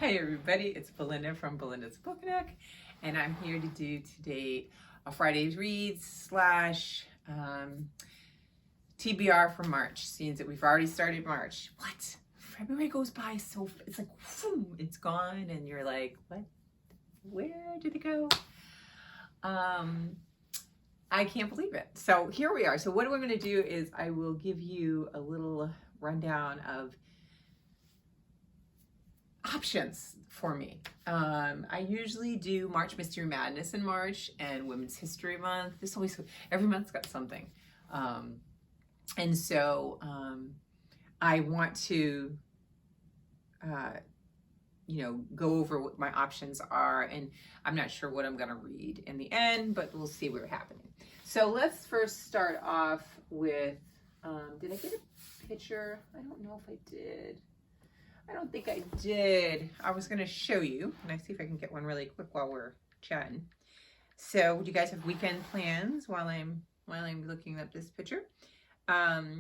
Hey everybody, it's Belinda from Belinda's Book Nook, and I'm here to do today a Friday's Reads slash TBR for March. Seeing that we've already started March. What? February goes by so, it's like, whoom, it's gone, and you're like, what? Where did it go? I can't believe it. So here we are. So what I'm going to do is I will give you a little rundown of options for me. I usually do March Mystery Madness in March and Women's History Month. This always, every month's got something. And so I want to, go over what my options are, and I'm not sure what I'm going to read in the end, but we'll see what's happening. So let's first start off with, did I get a picture? I don't know if I did. I don't think I did. I was going to show you, and I see if I can get one really quick while we're chatting. So, do you guys have weekend plans while I'm looking up this picture? I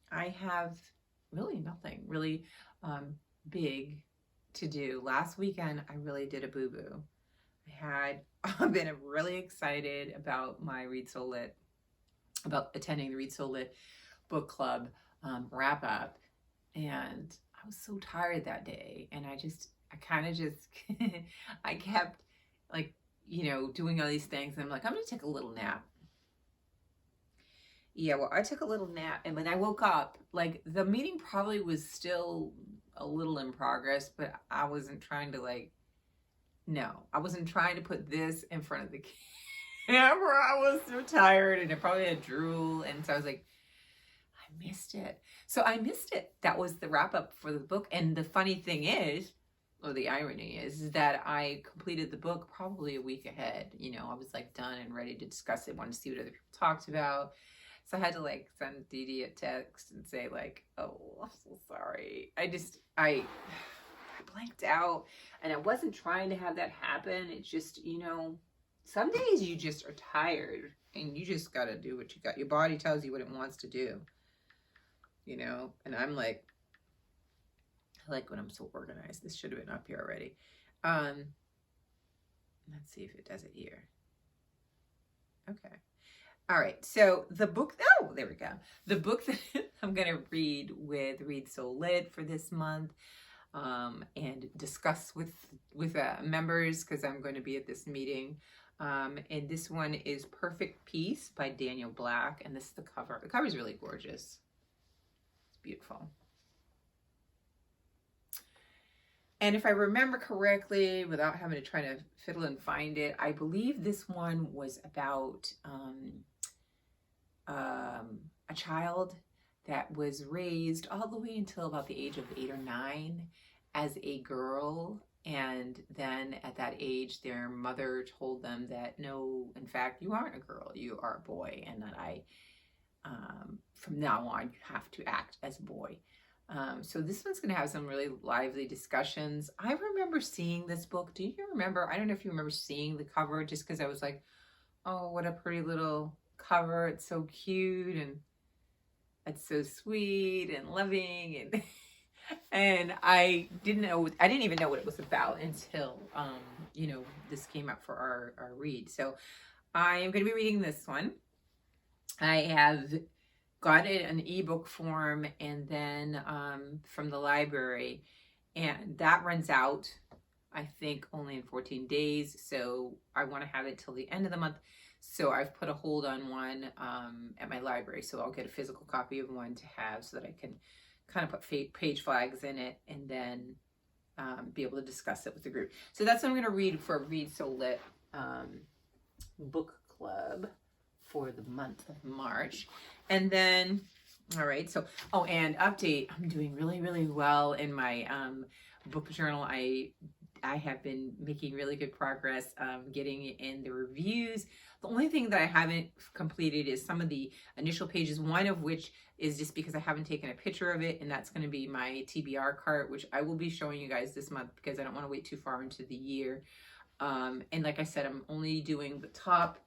have really nothing really big to do. Last weekend, I really did a boo-boo. I've been really excited about my Read So Lit, about attending the Read So Lit book club wrap up, and I was so tired that day, and I kept doing all these things, and I'm like, I'm gonna take a little nap. Yeah, well, I took a little nap, and when I woke up, like, the meeting probably was still a little in progress, but I wasn't trying to I wasn't trying to put this in front of the camera. I was so tired, and I probably had drool, and so I was like, I missed it. So I missed it. That was the wrap up for the book. And the funny thing is, or the irony is that I completed the book probably a week ahead. I was done and ready to discuss it, wanted to see what other people talked about. So I had to send Dee Dee a text and say oh, I'm so sorry. I blanked out, and I wasn't trying to have that happen. It's just, some days you just are tired and you just got to do what you got. Your body tells you what it wants to do. And I'm I like when I'm so organized. This should have been up here already. Let's see if it does it here. Okay. All right. So the book, oh, there we go. The book that I'm going to read with Read So Lit for this month, and discuss with members, because I'm going to be at this meeting. And this one is Perfect Peace by Daniel Black. And this is the cover. The cover is really gorgeous. Beautiful. And if I remember correctly, without having to try to fiddle and find it, I believe this one was about a child that was raised all the way until about the age of 8 or 9 as a girl. And then at that age, their mother told them that, no, in fact, you aren't a girl, you are a boy. And that from now on, you have to act as a boy. So this one's going to have some really lively discussions. I remember seeing this book. Do you remember? I don't know if you remember seeing the cover, just because I was like, oh, what a pretty little cover. It's so cute, and it's so sweet and loving. And and I didn't even know what it was about until, this came up for our read. So I am going to be reading this one. I have got it in ebook form, and then from the library, and that runs out, I think, only in 14 days. So I want to have it till the end of the month. So I've put a hold on one at my library. So I'll get a physical copy of one to have, so that I can kind of put page flags in it, and then be able to discuss it with the group. So that's what I'm going to read for Read So Lit book club for the month of March. And then, all right, so, oh, and update, I'm doing really, really well in my book journal. I have been making really good progress getting in the reviews. The only thing that I haven't completed is some of the initial pages, one of which is just because I haven't taken a picture of it, and that's going to be my TBR cart, which I will be showing you guys this month because I don't want to wait too far into the year. And like I said, I'm only doing the top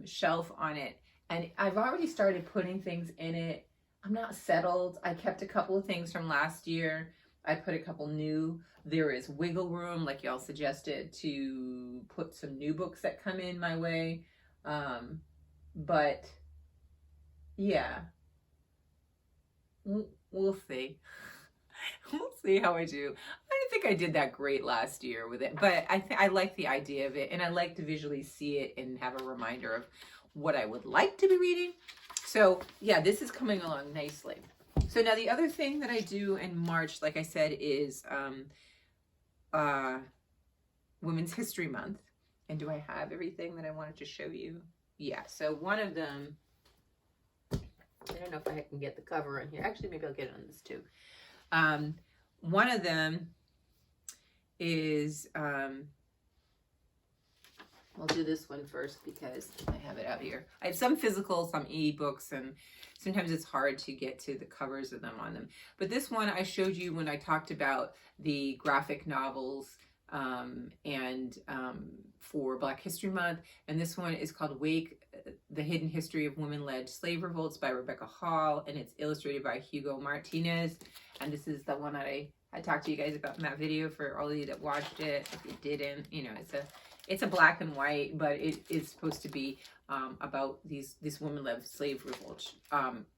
shelf on it, and I've already started putting things in it. I'm not settled. I kept a couple of things from last year. I put a couple new. There is wiggle room, like y'all suggested, to put some new books that come in my way. But yeah, we'll see. We'll see how I do. I don't think I did that great last year with it, but I like the idea of it, and I like to visually see it and have a reminder of what I would like to be reading. So yeah, this is coming along nicely. So now the other thing that I do in March, like I said, is Women's History Month. And do I have everything that I wanted to show you? Yeah, so one of them, I don't know if I can get the cover on here. Actually, maybe I'll get it on this too. One of them is, I'll do this one first because I have it out here. I have some physical, some e-books, and sometimes it's hard to get to the covers of them on them. But this one I showed you when I talked about the graphic novels for Black History Month. And this one is called Wake, The Hidden History of Women-Led Slave Revolts by Rebecca Hall, and it's illustrated by Hugo Martinez. And this is the one that I talked to you guys about in that video. For all of you that watched it, if you didn't, you know, it's a black and white, but it is supposed to be about these women-led slave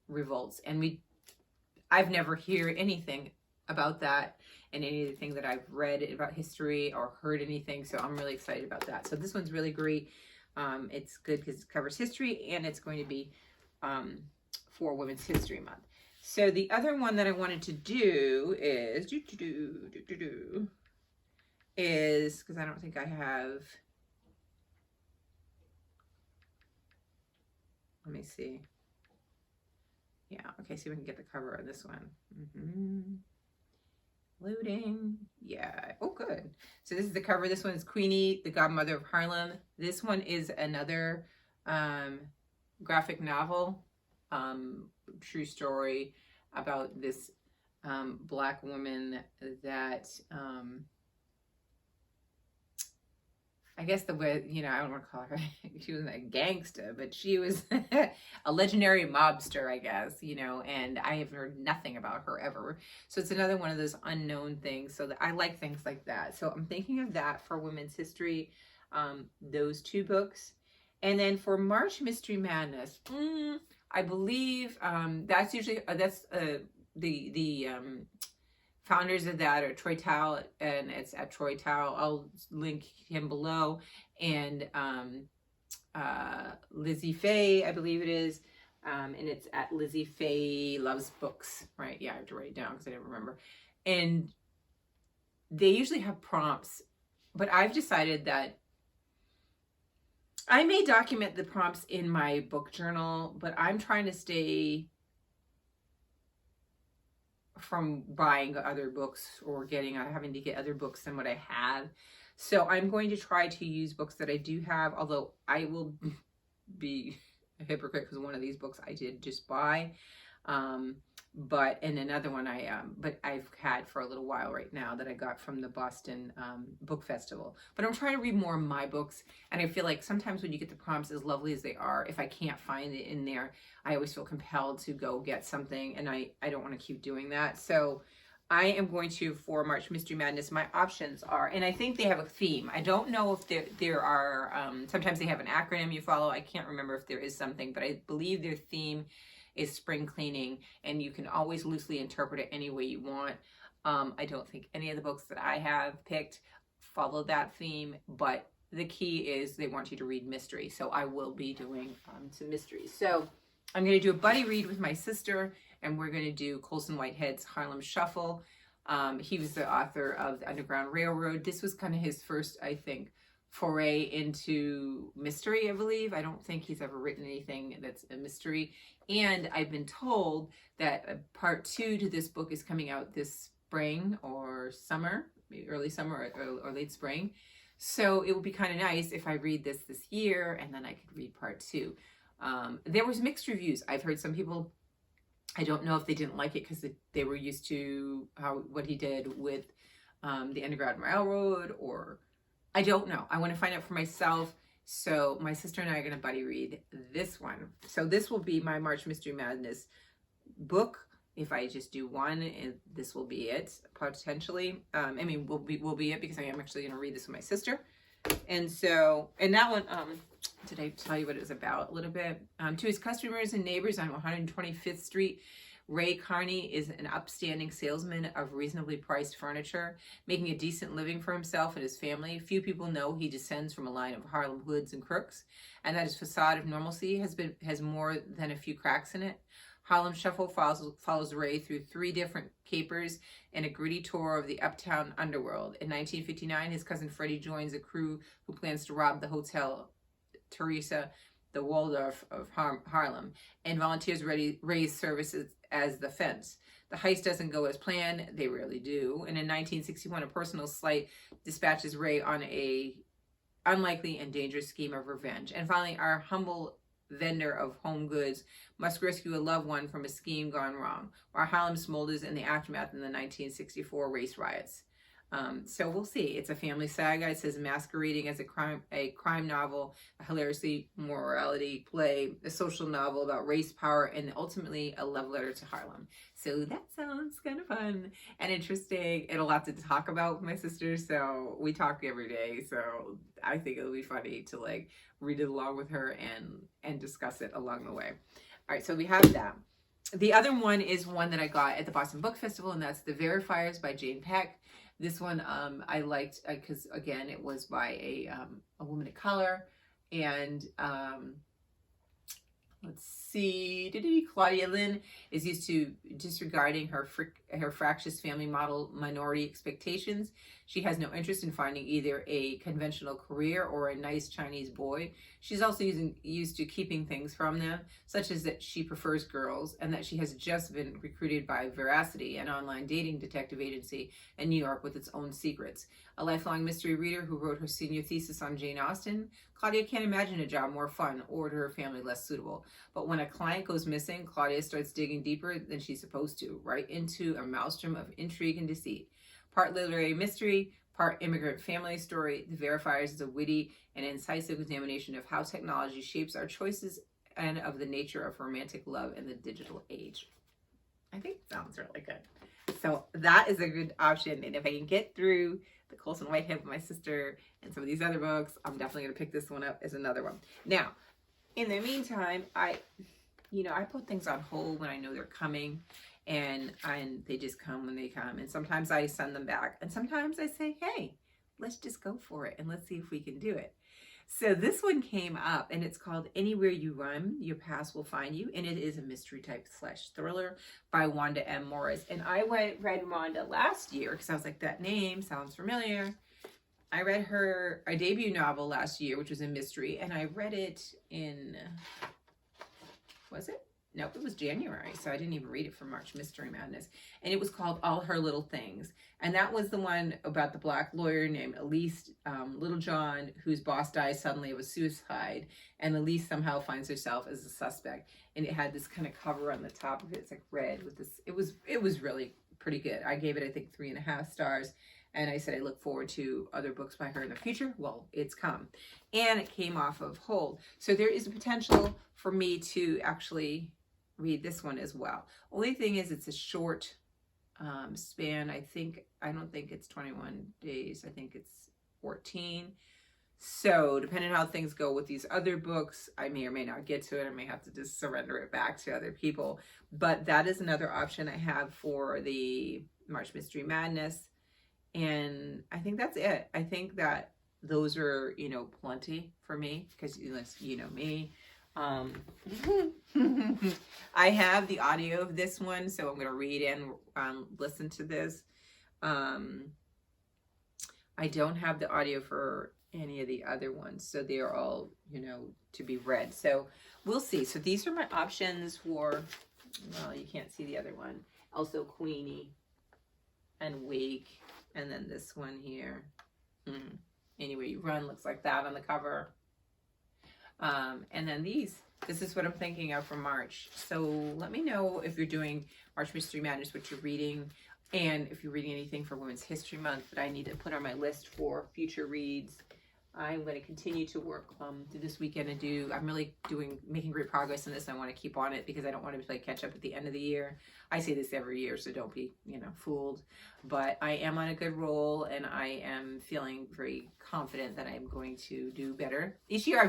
revolts. And I've never heard anything about that in anything that I've read about history or heard anything. So I'm really excited about that. So this one's really great. It's good because it covers history, and it's going to be for Women's History Month. So the other one that I wanted to do is, because I don't think I have, let me see. Yeah, okay, see if we can get the cover on this one. Loading. Yeah. Oh, good. So this is the cover. This one is Queenie, the Godmother of Harlem. This one is another graphic novel, true story about this black woman that I guess the way, you know, I don't want to call her, she wasn't a gangster, but she was a legendary mobster, I guess, you know, and I have heard nothing about her ever. So it's another one of those unknown things. So that I like things like that. So I'm thinking of that for Women's History, those two books. And then for March Mystery Madness, I believe that's usually, the founders of that are Troi Towel, and it's at Troi Towel. I'll link him below. And Lizzie Faye, I believe it is. And it's at Lizzie Faye Loves Books, right? Yeah, I have to write it down because I didn't remember. And they usually have prompts, but I've decided that I may document the prompts in my book journal, but I'm trying to stay from buying other books or having to get other books than what I have. So I'm going to try to use books that I do have, although I will be a hypocrite because one of these books I did just buy. And another one but I've had for a little while right now that I got from the Boston Book Festival. But I'm trying to read more of my books, and I feel like sometimes when you get the prompts, as lovely as they are, if I can't find it in there, I always feel compelled to go get something, and I don't want to keep doing that. So I am going to, for March Mystery Madness, my options are, and I think they have a theme. I don't know if there are, sometimes they have an acronym you follow. I can't remember if there is something, but I believe their theme is spring cleaning, and you can always loosely interpret it any way you want. I don't think any of the books that I have picked follow that theme, but the key is they want you to read mystery. So I will be doing some mysteries. So I'm going to do a buddy read with my sister, and we're going to do Colson Whitehead's Harlem Shuffle. He was the author of The Underground Railroad. This was kind of his first, I think, foray into mystery, I believe. I don't think he's ever written anything that's a mystery. And I've been told that part 2 to this book is coming out this spring or summer, maybe early summer or late spring. So it would be kind of nice if I read this year, and then I could read part 2. There was mixed reviews. I've heard some people, I don't know if they didn't like it because they were used to what he did with the Underground Railroad, or I don't know. I want to find out for myself. So my sister and I are going to buddy read this one. So this will be my March Mystery Madness book. if I just do one, and this will be it potentially. I mean, will be it, because I am actually going to read this with my sister. And so, and that one, did I tell you what it was about a little bit? To his customers and neighbors on 125th Street, Ray Carney is an upstanding salesman of reasonably priced furniture, making a decent living for himself and his family. Few people know he descends from a line of Harlem hoods and crooks, and that his facade of normalcy has more than a few cracks in it. Harlem Shuffle follows Ray through 3 different capers and a gritty tour of the uptown underworld. In 1959, his cousin Freddie joins a crew who plans to rob the Hotel Teresa, the Waldorf of Harlem, and volunteers Ray's services as the fence. The heist doesn't go as planned. They rarely do. And in 1961, a personal slight dispatches Ray on a unlikely and dangerous scheme of revenge. And finally, our humble vendor of home goods must rescue a loved one from a scheme gone wrong, while Harlem smolders in the aftermath in the 1964 race riots. So we'll see. It's a family saga. It says masquerading as a crime novel, a hilariously morality play, a social novel about race, power, and ultimately a love letter to Harlem. So that sounds kind of fun and interesting, and a lot to talk about with my sister. So we talk every day. So I think it'll be funny to like read it along with her and discuss it along the way. All right, so we have that. The other one is one that I got at the Boston Book Festival, and that's The Verifiers by Jane Peck. This one I liked because, again, it was by a woman of color. And let's see, Claudia Lynn is used to disregarding her fractious family model minority expectations. She has no interest in finding either a conventional career or a nice Chinese boy. She's also used to keeping things from them, such as that she prefers girls and that she has just been recruited by Veracity, an online dating detective agency in New York with its own secrets. A lifelong mystery reader who wrote her senior thesis on Jane Austen, Claudia can't imagine a job more fun or to her family less suitable. But when a client goes missing, Claudia starts digging deeper than she's supposed to, right into a maelstrom of intrigue and deceit. Part literary mystery, part immigrant family story, The Verifiers is a witty and incisive examination of how technology shapes our choices and of the nature of romantic love in the digital age. I think it sounds really good. So that is a good option. And if I can get through the Colson Whitehead with my sister and some of these other books, I'm definitely going to pick this one up as another one. Now, in the meantime, I put things on hold when I know they're coming, and they just come when they come. And sometimes I send them back, and sometimes I say, hey, let's just go for it and let's see if we can do it. So this one came up, and it's called Anywhere You Run, Your Past Will Find You, and it is a mystery type / thriller by Wanda M. Morris. And I read Wanda last year because I was like, that name sounds familiar. I read her debut novel last year, which was a mystery, and I read it in, was it? Nope, it was January, so I didn't even read it for March Mystery Madness. And it was called All Her Little Things. And that was the one about the black lawyer named Elise Littlejohn, whose boss dies suddenly of a suicide. And Elise somehow finds herself as a suspect. And it had this kind of cover on the top of it. It's like red with this. It was really pretty good. I gave it, I think, 3.5 stars. And I said I look forward to other books by her in the future. Well, it's come. And it came off of hold. So there is a potential for me to actually read this one as well. Only thing is it's a short span. I don't think it's 21 days. I think it's 14. So depending on how things go with these other books, I may or may not get to it. I may have to just surrender it back to other people. But that is another option I have for the March Mystery Madness. And I think that's it. I think that those are, plenty for me because you know me. I have the audio of this one, so I'm going to read and listen to this. I don't have the audio for any of the other ones, so they are all, to be read. So we'll see. So these are my options for, well, you can't see the other one. Also Queenie and Wake, and then this one here. Anywhere You Run looks like that on the cover. And then this is what I'm thinking of for March. So let me know if you're doing March Mystery Madness, what you're reading, and if you're reading anything for Women's History Month that I need to put on my list for future reads. I'm going to continue to work through this weekend and I'm really making great progress in this. I want to keep on it because I don't want to play catch up at the end of the year. I say this every year, so don't be, fooled. But I am on a good roll, and I am feeling very confident that I'm going to do better. Each year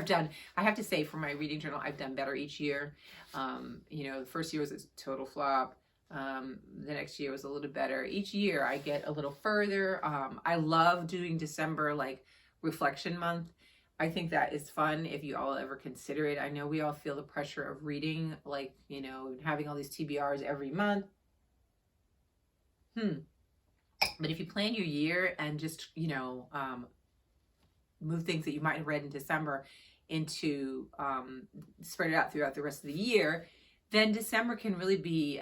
I have to say, for my reading journal, I've done better each year. The first year was a total flop. The next year was a little better. Each year I get a little further. I love doing December, like, reflection month. I think that is fun if you all ever consider it. I know we all feel the pressure of reading, like, having all these TBRs every month. But if you plan your year and just, move things that you might have read in December into, spread it out throughout the rest of the year, then December can really be,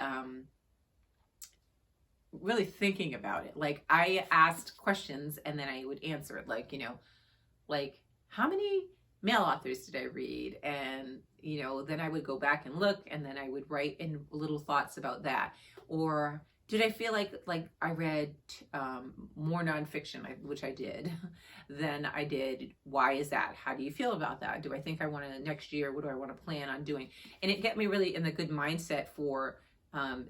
really thinking about it. Like, I asked questions and then I would answer it, like, like, how many male authors did I read? And, then I would go back and look, and then I would write in little thoughts about that. Or did I feel like I read more nonfiction, which I did, than I did? Why is that? How do you feel about that? Do I think I want to next year? What do I want to plan on doing? And it get me really in the good mindset for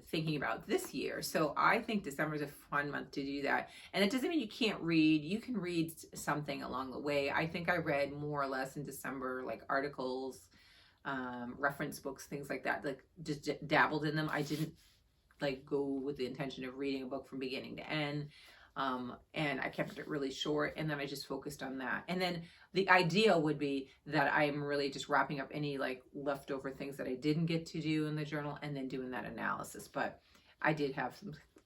thinking about this year. So I think December is a fun month to do that. And it doesn't mean you can't read. You can read something along the way. I think I read more or less in December, like articles, reference books, things like that, like just dabbled in them. I didn't like go with the intention of reading a book from beginning to end. And I kept it really short, and then I just focused on that. And then the ideal would be that I'm really just wrapping up any like leftover things that I didn't get to do in the journal, and then doing that analysis. But I did have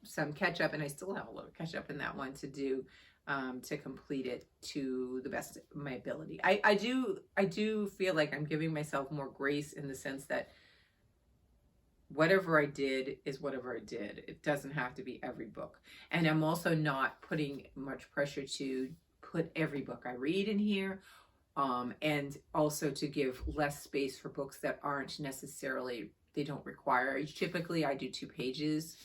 some catch up, and I still have a little catch up in that one to do, to complete it to the best of my ability. I do feel like I'm giving myself more grace in the sense that whatever I did is whatever I did. It doesn't have to be every book. And I'm also not putting much pressure to put every book I read in here, and also to give less space for books that aren't necessarily, they don't require. Typically I do 2 pages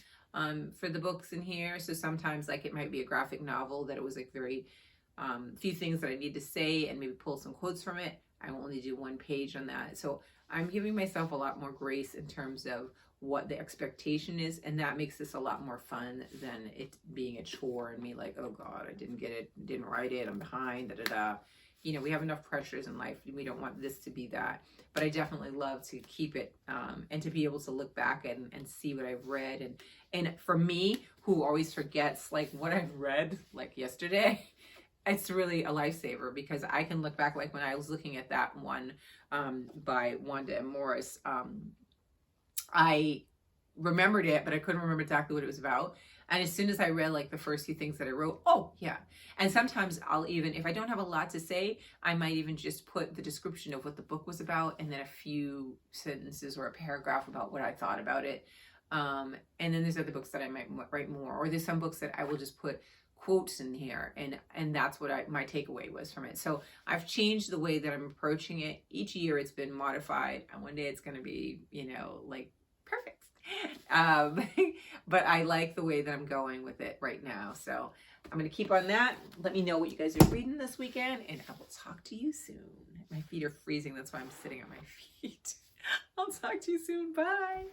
for the books in here. So sometimes, like, it might be a graphic novel that it was like very few things that I need to say and maybe pull some quotes from it. I will only do 1 page on that. So I'm giving myself a lot more grace in terms of what the expectation is, and that makes this a lot more fun than it being a chore and me like, oh God, I didn't get it, didn't write it, I'm behind, we have enough pressures in life. We don't want this to be that. But I definitely love to keep it, and to be able to look back and see what I've read. And for me, who always forgets like what I've read like yesterday, it's really a lifesaver, because I can look back, like when I was looking at that one by Wanda and Morris, I remembered it, but I couldn't remember exactly what it was about. And as soon as I read like the first few things that I wrote, oh yeah. And sometimes I'll even, if I don't have a lot to say, I might even just put the description of what the book was about, and then a few sentences or a paragraph about what I thought about it. And then there's other books that I might write more, or there's some books that I will just put quotes in here, and that's what my takeaway was from it. So I've changed the way that I'm approaching it. Each year it's been modified, and one day it's going to be, like perfect. But I like the way that I'm going with it right now. So I'm going to keep on that. Let me know what you guys are reading this weekend, and I will talk to you soon. My feet are freezing. That's why I'm sitting on my feet. I'll talk to you soon. Bye.